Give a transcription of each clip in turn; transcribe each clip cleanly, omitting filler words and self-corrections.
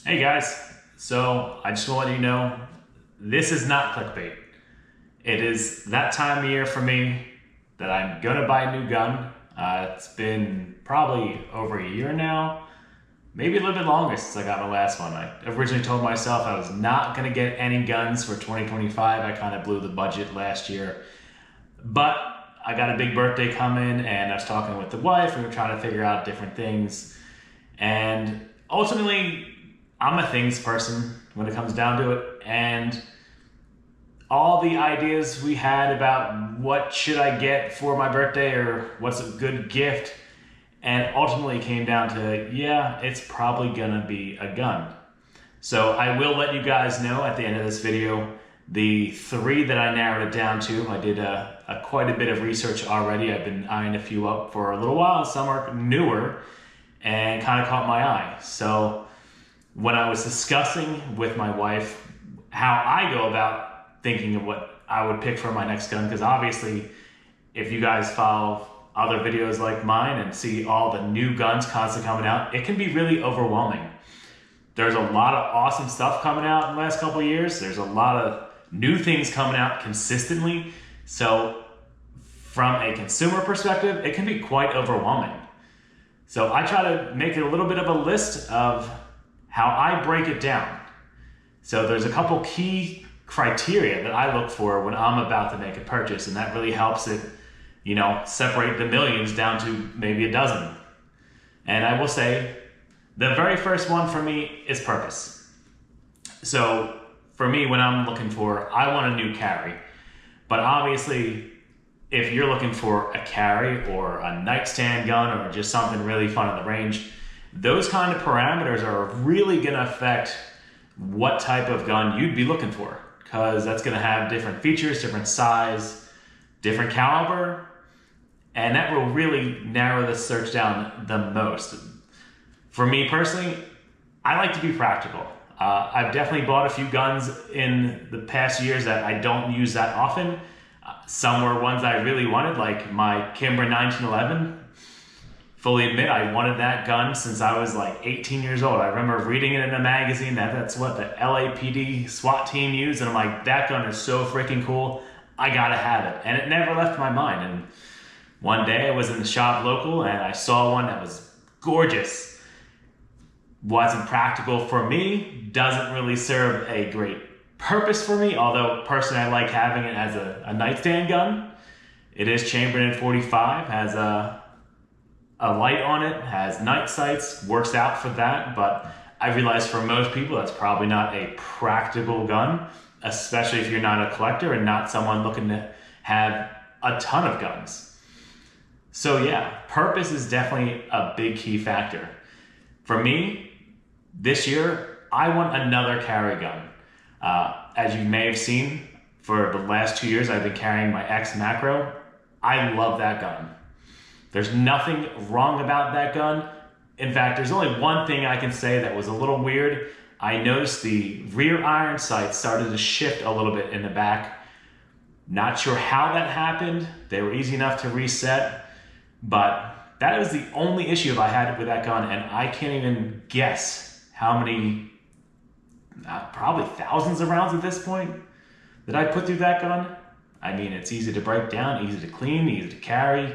Hey guys, so I just want to let you know, this is not clickbait. It is that time of year for me that I'm gonna buy a new gun. It's been probably over a year now, maybe a little bit longer since I got my last one. I originally told myself I was not gonna get any guns for 2025. I kind of blew the budget last year, but I got a big birthday coming and I was talking with the wife. We were trying to figure out different things, and ultimately I'm a things person when it comes down to it, and all the ideas we had about what should I get for my birthday or what's a good gift, and ultimately came down to, yeah, it's probably gonna be a gun. So I will let you guys know at the end of this video the three that I narrowed it down to. I did quite a bit of research already. I've been eyeing a few up for a little while. Some are newer and kind of caught my eye. So when I was discussing with my wife how I go about thinking of what I would pick for my next gun, because obviously if you guys follow other videos like mine and see all the new guns constantly coming out, it can be really overwhelming. There's a lot of awesome stuff coming out in the last couple of years. There's a lot of new things coming out consistently. So from a consumer perspective, it can be quite overwhelming. So I try to make it a little bit of a list of how I break it down. So there's a couple key criteria that I look for when I'm about to make a purchase, and that really helps it, separate the millions down to maybe a dozen. And I will say, the very first one for me is purpose. So for me, when I'm looking for, I want a new carry. But obviously, if you're looking for a carry or a nightstand gun or just something really fun on the range, those kind of parameters are really going to affect what type of gun you'd be looking for, because that's going to have different features, different size, different caliber, and that will really narrow the search down the most. For me personally, I like to be practical. I've definitely bought a few guns in the past years that I don't use that often. Some were ones I really wanted, like my Kimbra 1911. Fully admit, I wanted that gun since I was like 18 years old. I remember reading it in a magazine that's what the LAPD SWAT team used, and I'm like, that gun is so freaking cool, I gotta have it. And it never left my mind. And one day I was in the shop local and I saw one that was gorgeous. Wasn't practical for me, doesn't really serve a great purpose for me, although personally I like having it as a nightstand gun. It is chambered in 45, has a light on it, has night sights, works out for that, but I realize for most people that's probably not a practical gun, especially if you're not a collector and not someone looking to have a ton of guns. So yeah, purpose is definitely a big key factor. For me, this year, I want another carry gun. As you may have seen, for the last 2 years, I've been carrying my X Macro. I love that gun. There's nothing wrong about that gun. In fact, there's only one thing I can say that was a little weird. I noticed the rear iron sights started to shift a little bit in the back. Not sure how that happened. They were easy enough to reset, but that is the only issue I had with that gun, and I can't even guess how many, probably thousands of rounds at this point, that I put through that gun. I mean, it's easy to break down, easy to clean, easy to carry.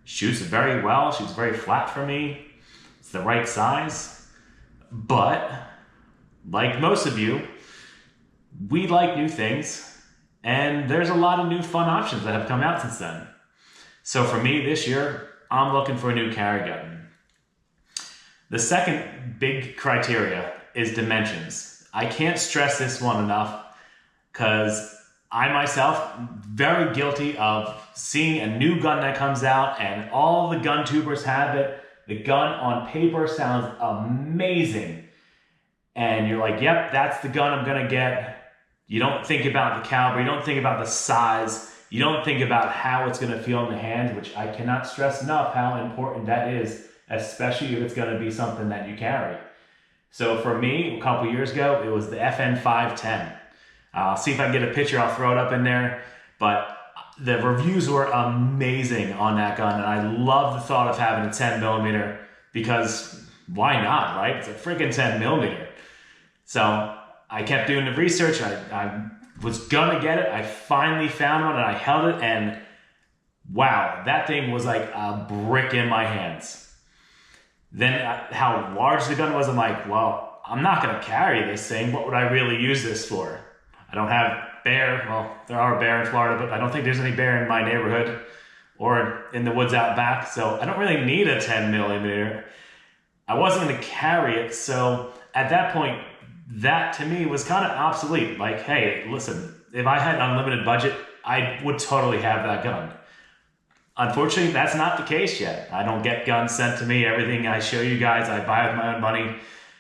Shoots very well, shoots very flat for me. It's the right size. But, like most of you, we like new things, and there's a lot of new fun options that have come out since then. So for me this year, I'm looking for a new carry gun. The second big criteria is dimensions. I can't stress this one enough, because I myself, very guilty of seeing a new gun that comes out and all the gun tubers have it. The gun on paper sounds amazing. And you're like, yep, that's the gun I'm gonna get. You don't think about the caliber, you don't think about the size, you don't think about how it's gonna feel in the hand, which I cannot stress enough how important that is, especially if it's gonna be something that you carry. So for me, a couple years ago, it was the FN 510. I'll see if I can get a picture, I'll throw it up in there. But the reviews were amazing on that gun, and I love the thought of having a 10 millimeter, because why not, right? It's a freaking 10 millimeter. So I kept doing the research. I was gonna get it. I finally found one and I held it, and wow, that thing was like a brick in my hands. Then how large the gun was, I'm like, well, I'm not gonna carry this thing. What would I really use this for? I don't have bear. Well, there are bear in Florida, but I don't think there's any bear in my neighborhood or in the woods out back. So I don't really need a 10 millimeter. I wasn't gonna carry it. So at that point, that to me was kind of obsolete. Like, hey, listen, if I had an unlimited budget, I would totally have that gun. Unfortunately, that's not the case yet. I don't get guns sent to me. Everything I show you guys, I buy with my own money.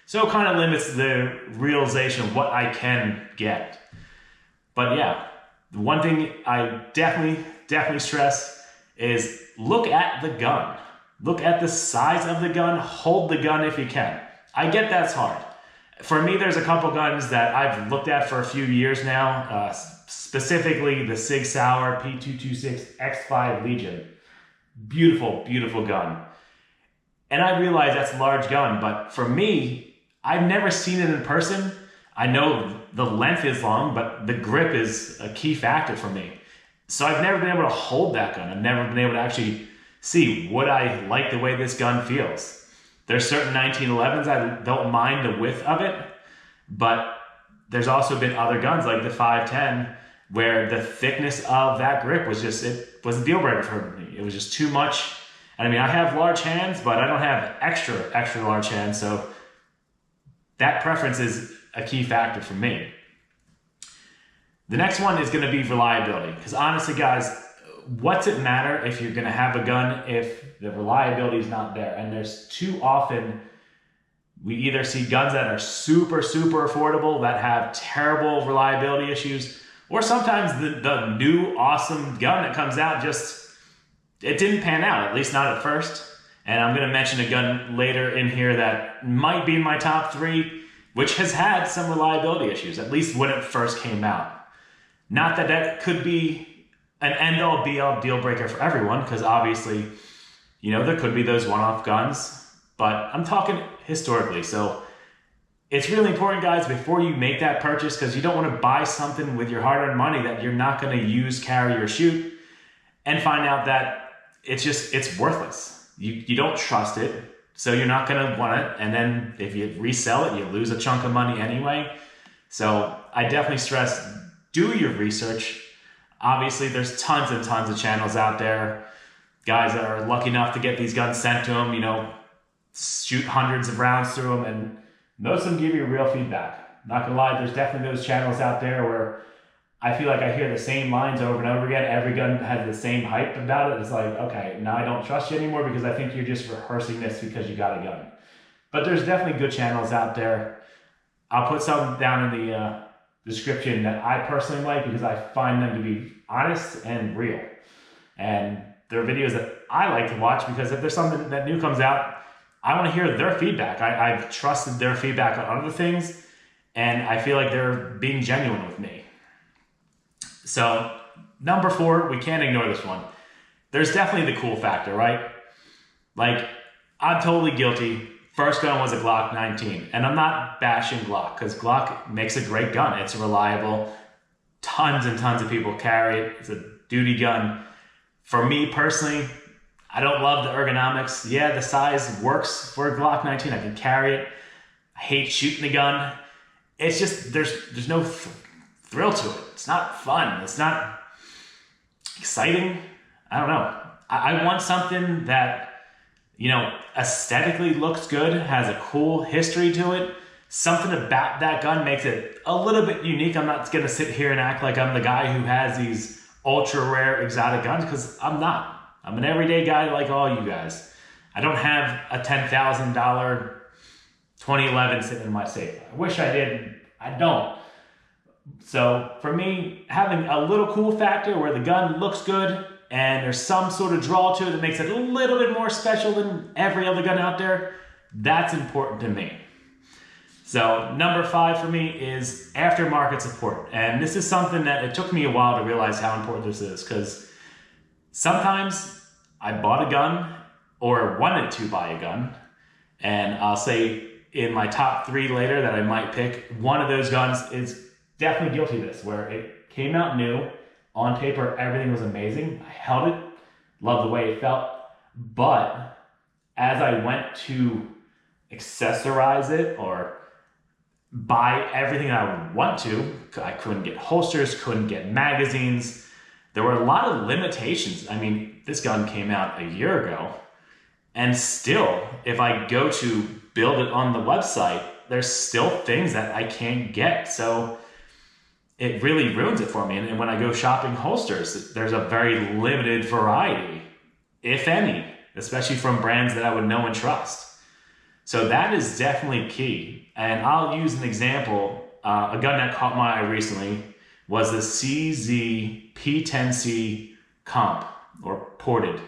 So it kind of limits the realization of what I can get. But yeah, the one thing I definitely stress is look at the gun. Look at the size of the gun. Hold the gun if you can. I get that's hard. For me, there's a couple guns that I've looked at for a few years now, specifically the Sig Sauer P226 X5 Legion. Beautiful, beautiful gun. And I realize that's a large gun, but for me, I've never seen it in person. I know the length is long, but the grip is a key factor for me. So I've never been able to hold that gun. I've never been able to actually see, would I like the way this gun feels? There's certain 1911s, I don't mind the width of it, but there's also been other guns like the 510 where the thickness of that grip was just, it was a deal breaker for me. It was just too much. And I mean, I have large hands, but I don't have extra large hands. So that preference is a key factor for me. The next one is gonna be reliability. Because honestly, guys, what's it matter if you're gonna have a gun if the reliability is not there? And there's too often, we either see guns that are super affordable that have terrible reliability issues, or sometimes the new awesome gun that comes out it didn't pan out, at least not at first. And I'm gonna mention a gun later in here that might be in my top 3, which has had some reliability issues, at least when it first came out. Not that that could be an end-all be-all deal breaker for everyone, because obviously, you know, there could be those one-off guns, but I'm talking historically. So it's really important, guys, before you make that purchase, because you don't want to buy something with your hard-earned money that you're not going to use, carry, or shoot, and find out that it's worthless. You don't trust it, so you're not going to want it, and then if you resell it, you lose a chunk of money anyway. So I definitely stress, do your research. Obviously, there's tons and tons of channels out there. Guys that are lucky enough to get these guns sent to them, you know, shoot hundreds of rounds through them, and most of them give you real feedback. Not gonna lie, there's definitely those channels out there where I feel like I hear the same lines over and over again. Every gun has the same hype about it. It's like, okay, now I don't trust you anymore because I think you're just rehearsing this because you got a gun. But there's definitely good channels out there. I'll put some down in the description that I personally like because I find them to be honest and real. And they're videos that I like to watch because if there's something that new comes out, I want to hear their feedback. I've trusted their feedback on other things, and I feel like they're being genuine with me. So number 4, we can't ignore this one. There's definitely the cool factor, right? Like, I'm totally guilty. First gun was a Glock 19, and I'm not bashing Glock because Glock makes a great gun. It's reliable. Tons and tons of people carry it. It's a duty gun. For me personally, I don't love the ergonomics. Yeah, the size works for a Glock 19. I can carry it. I hate shooting the gun. It's just, there's no thrill to it. It's not fun. It's not exciting. I don't know. I want something that, you know, aesthetically looks good, has a cool history to it. Something about that gun makes it a little bit unique. I'm not gonna sit here and act like I'm the guy who has these ultra rare exotic guns, because I'm not. I'm an everyday guy like all you guys. I don't have a $10,000 2011 sitting in my safe. I wish I did. I don't. So for me, having a little cool factor where the gun looks good and there's some sort of draw to it that makes it a little bit more special than every other gun out there, that's important to me. So number 5 for me is aftermarket support. And this is something that it took me a while to realize how important this is, because sometimes I bought a gun or wanted to buy a gun, and I'll say in my top 3 later that I might pick. One of those guns is definitely guilty of this, where it came out new. On paper, everything was amazing. I held it, loved the way it felt. But as I went to accessorize it or buy everything I would want to, I couldn't get holsters, couldn't get magazines. There were a lot of limitations. I mean, this gun came out a year ago, and still, if I go to build it on the website, there's still things that I can't get. So it really ruins it for me. And when I go shopping holsters, there's a very limited variety, if any, especially from brands that I would know and trust. So that is definitely key. And I'll use an example. A gun that caught my eye recently was the CZ P10C Comp, or Ported.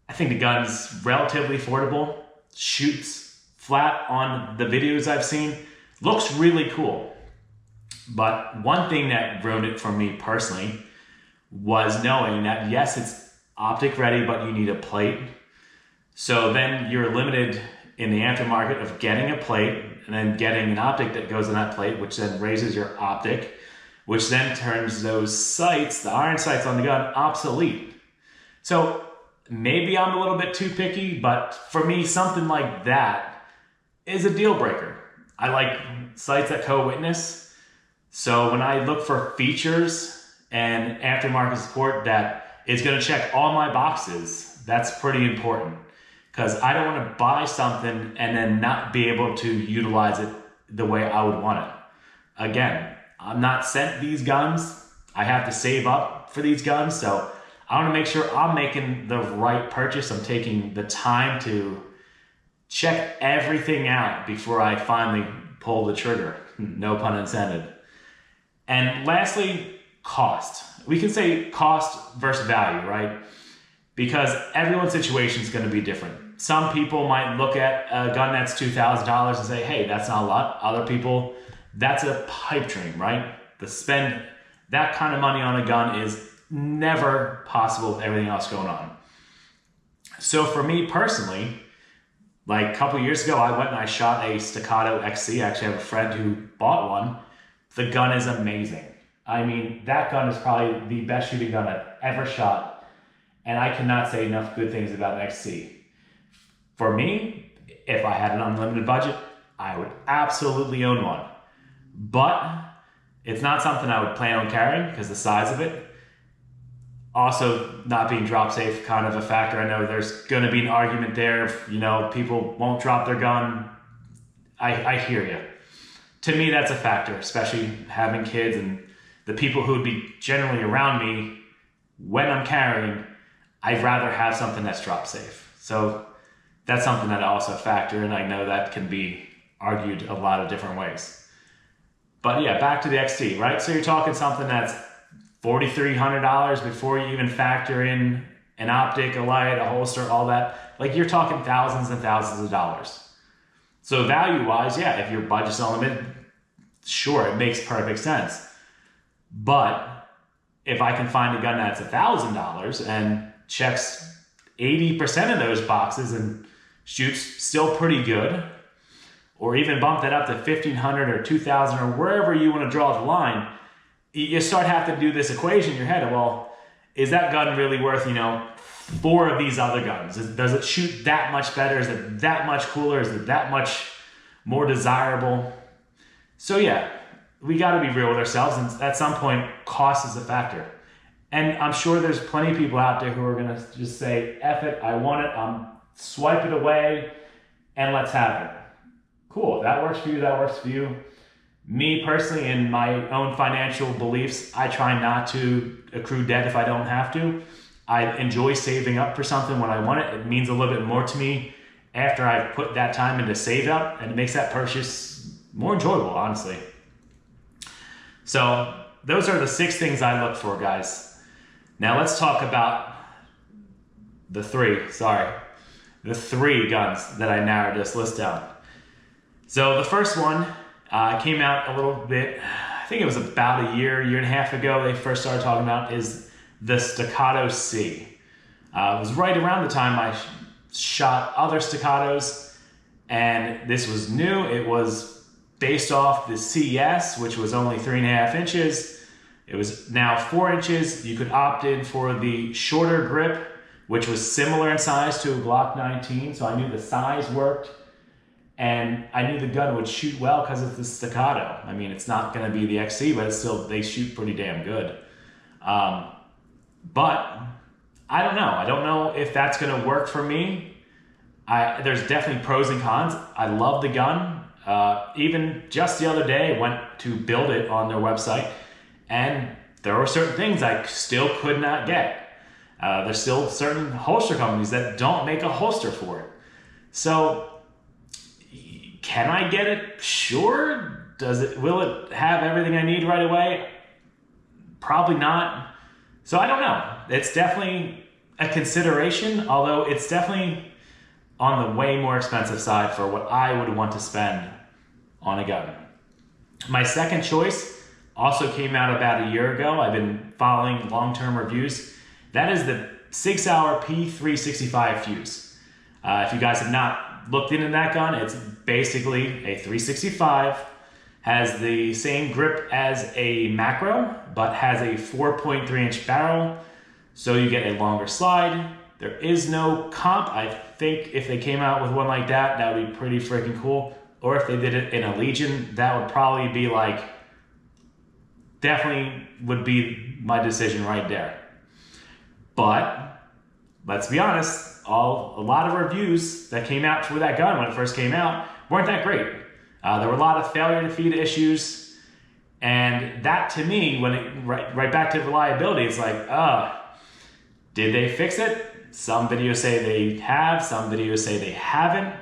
I think the gun's relatively affordable, shoots flat on the videos I've seen, looks really cool. But one thing that ruined it for me personally was knowing that yes, it's optic ready, but you need a plate. So then you're limited in the aftermarket of getting a plate and then getting an optic that goes on that plate, which then raises your optic, which then turns those sights, the iron sights on the gun, obsolete. So maybe I'm a little bit too picky, but for me, something like that is a deal breaker. I like sights that co-witness. So when I look for features and aftermarket support that is going to check all my boxes, that's pretty important. Because I don't want to buy something and then not be able to utilize it the way I would want it. Again, I'm not sent these guns. I have to save up for these guns. So I want to make sure I'm making the right purchase. I'm taking the time to check everything out before I finally pull the trigger. No pun intended. And lastly, cost. We can say cost versus value, right? Because everyone's situation is going to be different. Some people might look at a gun that's $2,000 and say, hey, that's not a lot. Other people, that's a pipe dream, right? To spend that kind of money on a gun is never possible with everything else going on. So for me personally, like a couple years ago, I went and I shot a Staccato XC. I actually have a friend who bought one. The gun is amazing. I mean, that gun is probably the best shooting gun I've ever shot. And I cannot say enough good things about an XC. For me, if I had an unlimited budget, I would absolutely own one. But it's not something I would plan on carrying because the size of it. Also, not being drop safe, kind of a factor. I know there's going to be an argument there. If, people won't drop their gun. I hear you. To me, that's a factor, especially having kids and the people who would be generally around me when I'm carrying. I'd rather have something that's drop safe. So that's something that I also factor in. I know that can be argued a lot of different ways. But yeah, back to the XT, right? So you're talking something that's $4,300 before you even factor in an optic, a light, a holster, all that. Like you're talking thousands and thousands of dollars. So value-wise, yeah, if your budget's unlimited, sure, it makes perfect sense. But if I can find a gun that's $1,000 and checks 80% of those boxes and shoots still pretty good, or even bump that up to $1,500 or $2,000 or wherever you want to draw the line, you start having to do this equation in your head. Well, is that gun really worth, 4 of these other guns? Does it shoot that much better? Is it that much cooler? Is it that much more desirable? So yeah, we got to be real with ourselves, and at some point, cost is a factor. And I'm sure there's plenty of people out there who are going to just say, F it, I want it, swipe it away, and let's have it. Cool, if that works for you, that works for you. Me personally, in my own financial beliefs, I try not to accrue debt if I don't have to. I enjoy saving up for something when I want it. It means a little bit more to me after I've put that time into save up, and it makes that purchase more enjoyable, honestly. So those are the 6 things I look for, guys. Now let's talk about the 3 guns that I narrowed this list down. So the first one came out a little bit, I think it was about a year and a half ago they first started talking about, is the Staccato C. It was right around the time I shot other Staccatos, And this was new. It was based off the CES, which was only 3.5 inches. It was now 4 inches. You could opt in for the shorter grip, which was similar in size to a Glock 19. So I knew the size worked. And I knew the gun would shoot well because of the staccato. I mean, it's not going to be the XC, but it's still, they shoot pretty damn good. But I don't know. I don't know if that's going to work for me. There's definitely pros and cons. I love the gun. Even just the other day, I went to build it on their website, and there were certain things I still could not get. There's still certain holster companies that don't make a holster for it. So, can I get it? Sure. Will it have everything I need right away? Probably not. So I don't know. It's definitely a consideration, although it's definitely on the way more expensive side for what I would want to spend on a gun. My second choice also came out about a year ago. I've been following long-term reviews. That is the SIG Sauer P365 fuse. If you guys have not looked into that gun, it's basically a 365, has the same grip as a macro, but has a 4.3 inch barrel, so you get a longer slide. There is no comp. I think if they came out with one like that, that would be pretty freaking cool. Or if they did it in a Legion, that would probably be like, definitely would be my decision right there. But let's be honest, a lot of reviews that came out for that gun when it first came out weren't that great. There were a lot of failure to feed issues, and that to me, when it right back to reliability, it's like, did they fix it? Some videos say they have, some videos say they haven't.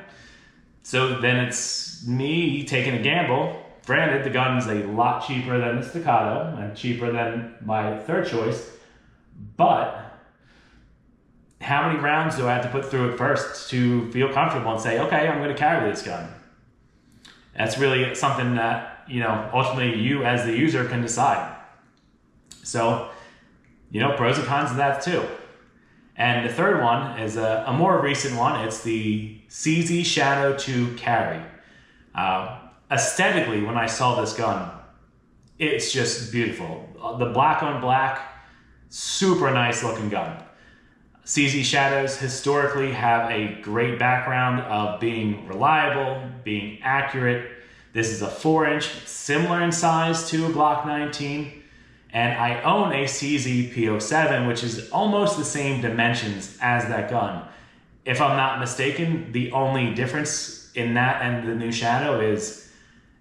So then it's me taking a gamble. Granted, the gun's a lot cheaper than the staccato and cheaper than my third choice, but how many rounds do I have to put through it first to feel comfortable and say, okay, I'm going to carry this gun? That's really something that, ultimately you as the user can decide. So, pros and cons of that too. And the third one is a more recent one. It's the CZ Shadow 2 Carry. Aesthetically, when I saw this gun, it's just beautiful. The black on black, super nice looking gun. CZ Shadows historically have a great background of being reliable, being accurate. This is a 4 inch, similar in size to a Glock 19. And I own a CZ P07, which is almost the same dimensions as that gun. If I'm not mistaken, the only difference in that and the new Shadow is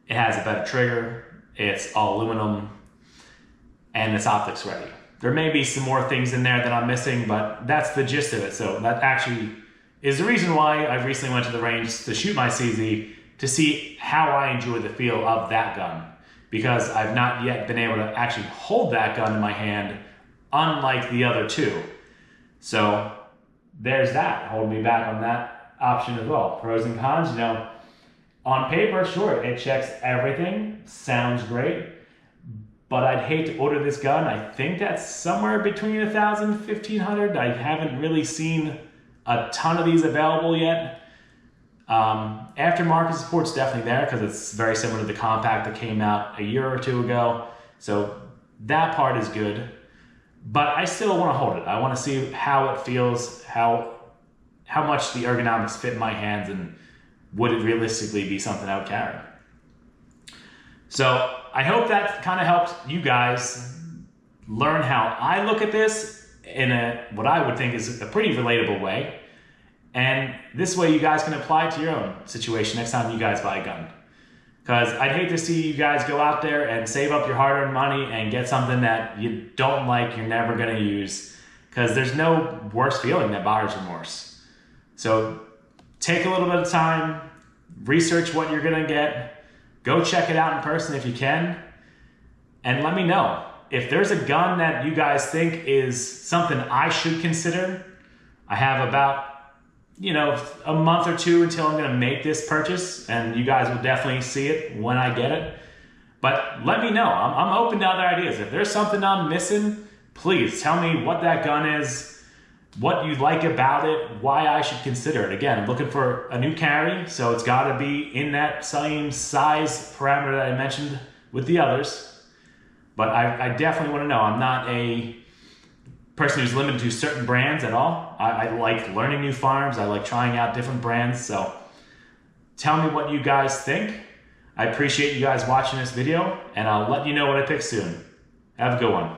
it has a better trigger, it's all aluminum, and it's optics ready. There may be some more things in there that I'm missing, but that's the gist of it. So that actually is the reason why I recently went to the range to shoot my CZ, to see how I enjoy the feel of that gun. Because I've not yet been able to actually hold that gun in my hand, unlike the other two. So there's that, holding me back on that option as well. Pros and cons, on paper, sure, it checks everything, sounds great. But I'd hate to order this gun. I think that's somewhere between $1,000 and $1,500. I haven't really seen a ton of these available yet. Aftermarket support's definitely there because it's very similar to the compact that came out a year or two ago. So that part is good. But I still want to hold it. I want to see how it feels, how much the ergonomics fit in my hands, and would it realistically be something I would carry. So I hope that kind of helped you guys learn how I look at this in what I would think is a pretty relatable way. And this way you guys can apply it to your own situation next time you guys buy a gun. Because I'd hate to see you guys go out there and save up your hard-earned money and get something that you don't like, you're never going to use. Because there's no worse feeling than buyer's remorse. So take a little bit of time, research what you're going to get, go check it out in person if you can, and let me know. If there's a gun that you guys think is something I should consider, I have about, a month or two until I'm going to make this purchase, and you guys will definitely see it when I get it. But let me know. I'm open to other ideas. If there's something I'm missing, please tell me what that gun is. what you like about it, why I should consider it. Again, I'm looking for a new carry, so it's got to be in that same size parameter that I mentioned with the others. But I definitely want to know. I'm not a person who's limited to certain brands at all. I like learning new firearms. I like trying out different brands. So tell me what you guys think. I appreciate you guys watching this video, and I'll let you know what I pick soon. Have a good one.